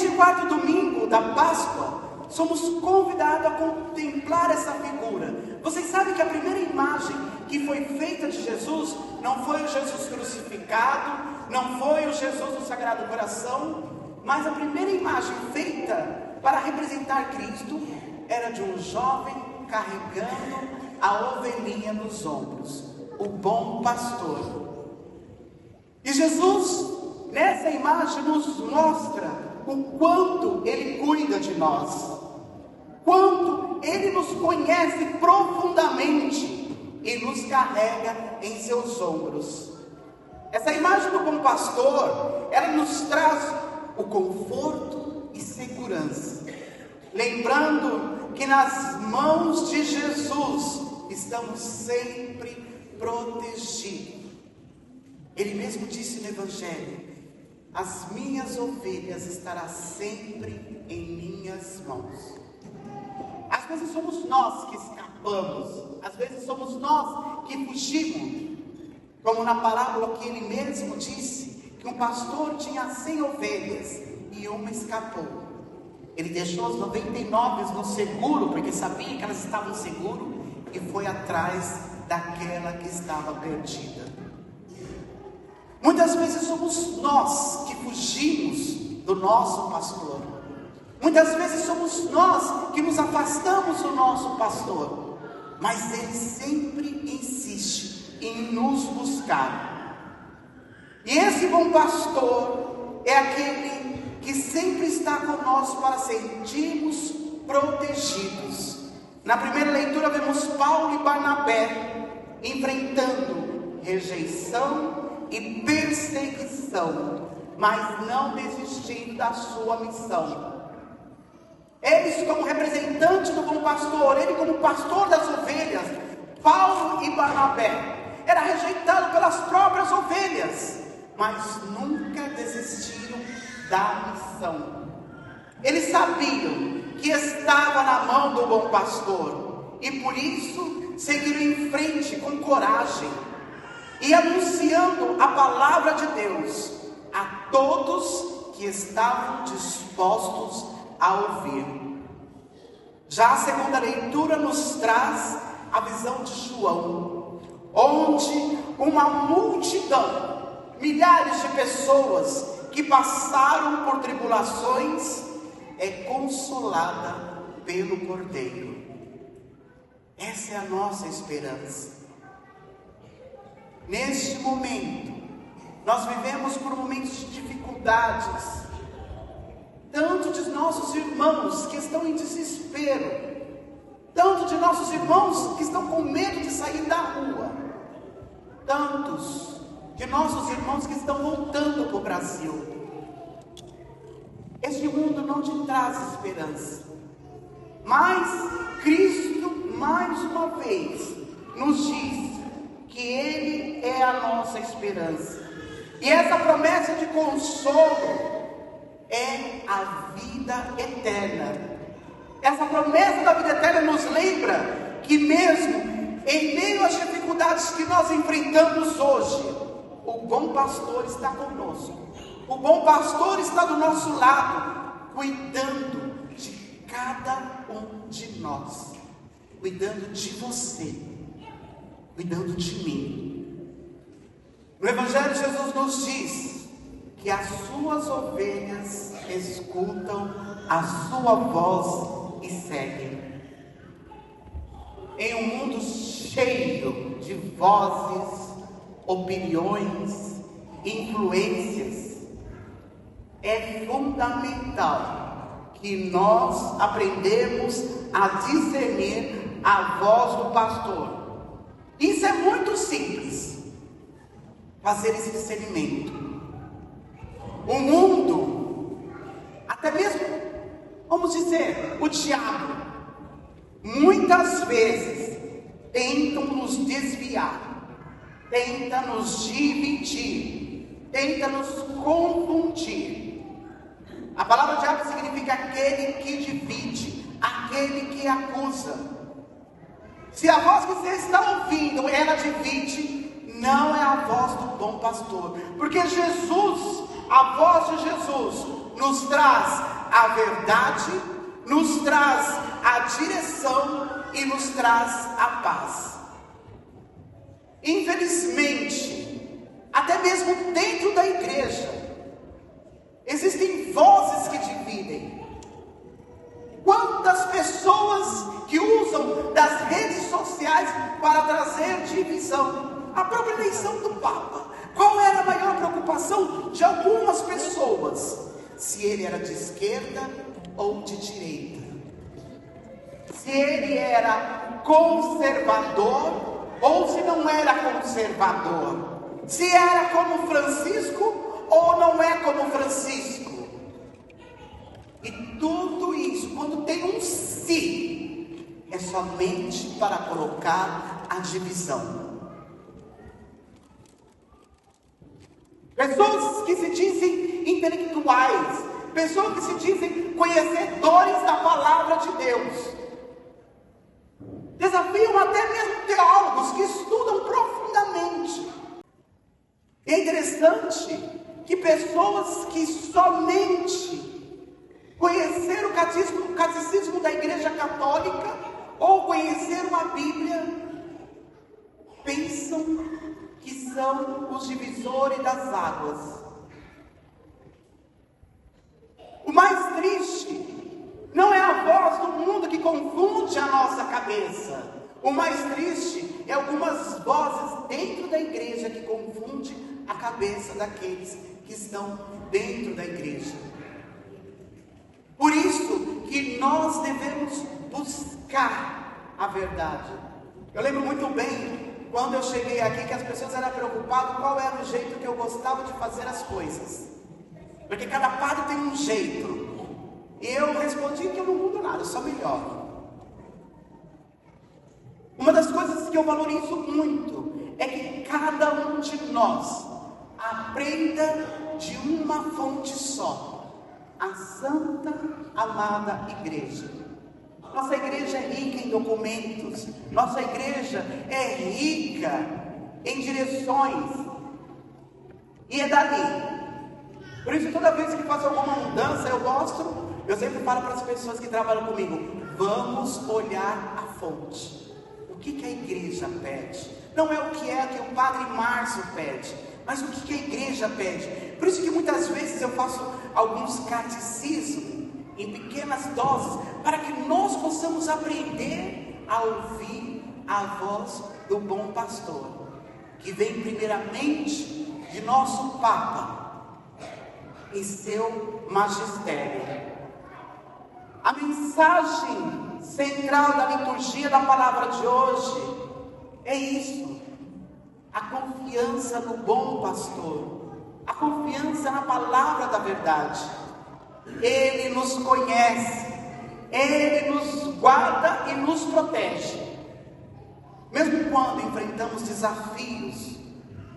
neste quarto domingo da Páscoa, somos convidados a contemplar essa figura. Vocês sabem que a primeira imagem que foi feita de Jesus não foi o Jesus crucificado, não foi o Jesus do Sagrado Coração, mas a primeira imagem feita para representar Cristo era de um jovem carregando a ovelhinha nos ombros, o bom pastor. E Jesus, nessa imagem, nos mostra o quanto Ele cuida de nós, quanto Ele nos conhece profundamente e nos carrega em seus ombros. Essa imagem do bom pastor, ela nos traz o conforto e segurança, lembrando que nas mãos de Jesus estamos sempre protegidos. Ele mesmo disse no Evangelho: as minhas ovelhas estarão sempre em minhas mãos. Às vezes somos nós que escapamos, às vezes somos nós que fugimos, como na parábola que ele mesmo disse, que um pastor tinha 100 ovelhas e uma escapou. Ele deixou as 99 no seguro, porque sabia que elas estavam seguras, e foi atrás daquela que estava perdida. Muitas vezes somos nós que fugimos do nosso pastor. Muitas vezes somos nós que nos afastamos do nosso pastor. Mas Ele sempre insiste em nos buscar. E esse bom pastor é aquele que sempre está conosco para sentirmos protegidos. Na primeira leitura vemos Paulo e Barnabé enfrentando rejeição e perseguição, mas não desistindo da sua missão. Eles, como representantes do bom pastor, ele como pastor das ovelhas, Paulo e Barnabé, era rejeitado pelas próprias ovelhas, mas nunca desistiram da missão. Eles sabiam que estava na mão do bom pastor, e por isso seguiram em frente com coragem, e anunciando a palavra de Deus a todos que estavam dispostos a ouvir. Já a segunda leitura nos traz a visão de João, onde uma multidão, milhares de pessoas que passaram por tribulações, é consolada pelo Cordeiro. Essa é a nossa esperança. Neste momento, nós vivemos por momentos de dificuldades, tanto de nossos irmãos que estão em desespero, tanto de nossos irmãos que estão com medo de sair da rua, tantos de nossos irmãos que estão voltando para o Brasil. Este mundo não te traz esperança, mas Cristo, mais uma vez, nos diz que Ele é a nossa esperança. E essa promessa de consolo é a vida eterna. Essa promessa da vida eterna nos lembra que mesmo em meio às dificuldades que nós enfrentamos hoje, o bom pastor está conosco. O bom pastor está do nosso lado, cuidando de cada um de nós, cuidando de você, cuidando de mim. No Evangelho, Jesus nos diz que as suas ovelhas escutam a sua voz e seguem. Em um mundo cheio de vozes, opiniões, influências, é fundamental que nós aprendamos a discernir a voz do pastor. Isso é muito simples, fazer esse discernimento. O mundo, até mesmo, vamos dizer, o diabo, muitas vezes tentam nos desviar, tenta nos dividir, tenta nos confundir. A palavra diabo significa aquele que divide, aquele que acusa. Se a voz que você está ouvindo, ela divide, não é a voz do bom pastor. Porque Jesus, a voz de Jesus, nos traz a verdade, nos traz a direção e nos traz a paz. Infelizmente, até mesmo dentro da igreja, existem vozes que dividem. Quantas pessoas que usam das redes sociais para trazer divisão? A própria eleição do Papa, qual era a maior preocupação de algumas pessoas? Se ele era de esquerda ou de direita, se ele era conservador ou se não era conservador, se era como Francisco ou não é como Francisco. E tudo isso, quando tem um "se", é somente para colocar a divisão. Pessoas que se dizem intelectuais, pessoas que se dizem conhecedores da palavra de Deus, desafiam até mesmo teólogos que estudam profundamente. E é interessante que pessoas que somente conheceram o catecismo da Igreja Católica ou conheceram a Bíblia pensam que são os divisores das águas. O mais triste não é a voz do mundo que confunde a nossa cabeça. O mais triste é algumas vozes dentro da igreja que confundem a cabeça daqueles que estão dentro da igreja. Por isso que nós devemos buscar a verdade. Eu lembro muito bem, quando eu cheguei aqui, que as pessoas eram preocupadas qual era o jeito que eu gostava de fazer as coisas. Porque cada padre tem um jeito. E eu respondi que eu não mudo nada, eu só melhoro. Uma das coisas que eu valorizo muito é que cada um de nós aprenda de uma fonte só: a Santa Amada Igreja. Nossa igreja é rica em documentos, nossa igreja é rica em direções, e é dali. Por isso, toda vez que faço alguma mudança, eu sempre falo para as pessoas que trabalham comigo: vamos olhar a fonte. O que a igreja pede? Não é o que o Padre Márcio pede, mas o que a igreja pede. Por isso que muitas vezes eu faço alguns catecismos em pequenas doses, para que nós possamos aprender a ouvir a voz do bom pastor, que vem primeiramente de nosso Papa e seu magistério. A mensagem central da liturgia da palavra de hoje é isso: a confiança no bom pastor, a confiança na palavra da verdade. Ele nos conhece, Ele nos guarda e nos protege. Mesmo quando enfrentamos desafios,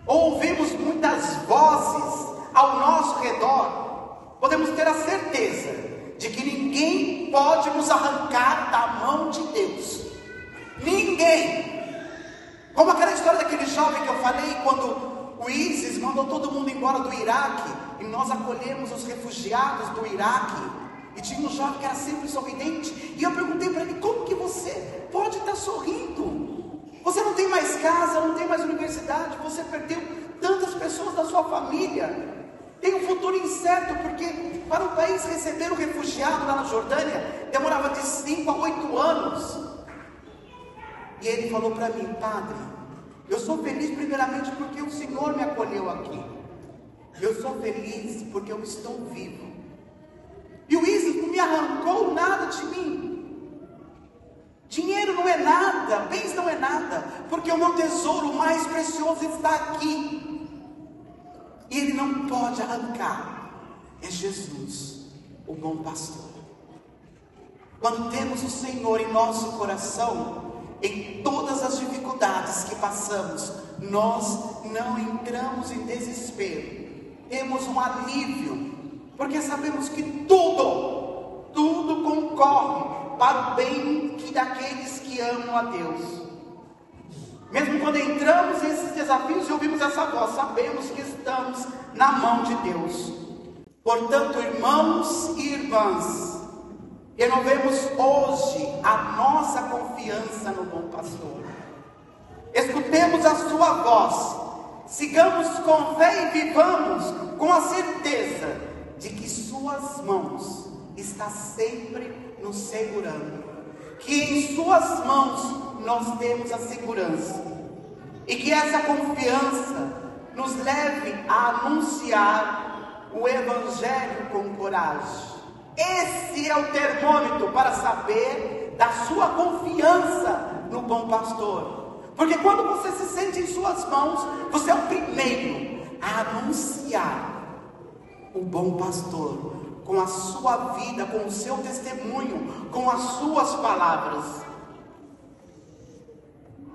ouvimos muitas vozes ao nosso redor, podemos ter a certeza de que ninguém pode nos arrancar da mão de Deus. Ninguém. Como aquela história daquele jovem que eu falei, quando o ISIS mandou todo mundo embora do Iraque, e nós acolhemos os refugiados do Iraque, e tinha um jovem que era sempre sorridente, e eu perguntei para ele: como que você pode estar sorrindo? Você não tem mais casa, não tem mais universidade, você perdeu tantas pessoas da sua família, tem um futuro incerto, porque para o país receber um refugiado lá na Jordânia demorava de 5 a 8 anos. E ele falou para mim: padre, eu sou feliz primeiramente porque o Senhor me acolheu aqui. Eu sou feliz porque eu estou vivo. E o ISIS não me arrancou nada de mim. Dinheiro não é nada, bens não é nada, porque o meu tesouro mais precioso está aqui. E Ele não pode arrancar. É Jesus, o bom pastor. Quando temos o Senhor em nosso coração, em todas as dificuldades que passamos, nós não entramos em desespero. Temos um alívio, porque sabemos que tudo concorre para o bem daqueles que amam a Deus. Mesmo quando entramos nesses desafios e ouvimos essa voz, sabemos que estamos na mão de Deus. Portanto, irmãos e irmãs, vãs. Renovemos hoje a nossa confiança no bom pastor. Escutemos a sua voz, sigamos com fé e vivamos com a certeza de que suas mãos está sempre nos segurando, que em suas mãos nós temos a segurança, e que essa confiança nos leve a anunciar o Evangelho com coragem. Esse é o termômetro para saber da sua confiança no bom pastor. Porque quando você se sente em suas mãos, você é o primeiro a anunciar o bom pastor com a sua vida, com o seu testemunho, com as suas palavras.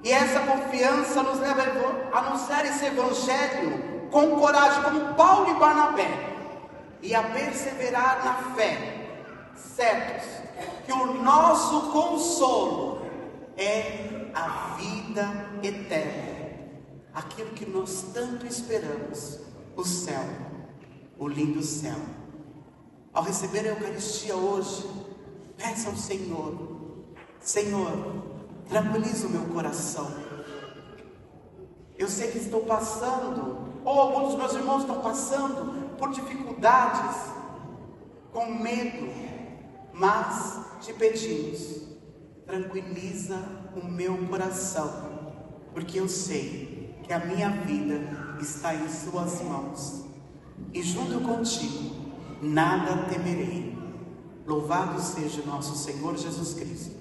E essa confiança nos leva a anunciar esse evangelho com coragem, como Paulo e Barnabé, e a perseverar na fé, certos que o nosso consolo é a vida eterna, aquilo que nós tanto esperamos, o céu, o lindo céu. Ao receber a Eucaristia hoje, peça ao Senhor: Senhor, tranquiliza o meu coração. Eu sei que estou passando, ou alguns dos meus irmãos estão passando por dificuldades, com medo, mas te pedimos, tranquiliza o meu coração, porque eu sei que a minha vida está em suas mãos, e junto contigo nada temerei. Louvado seja o nosso Senhor Jesus Cristo.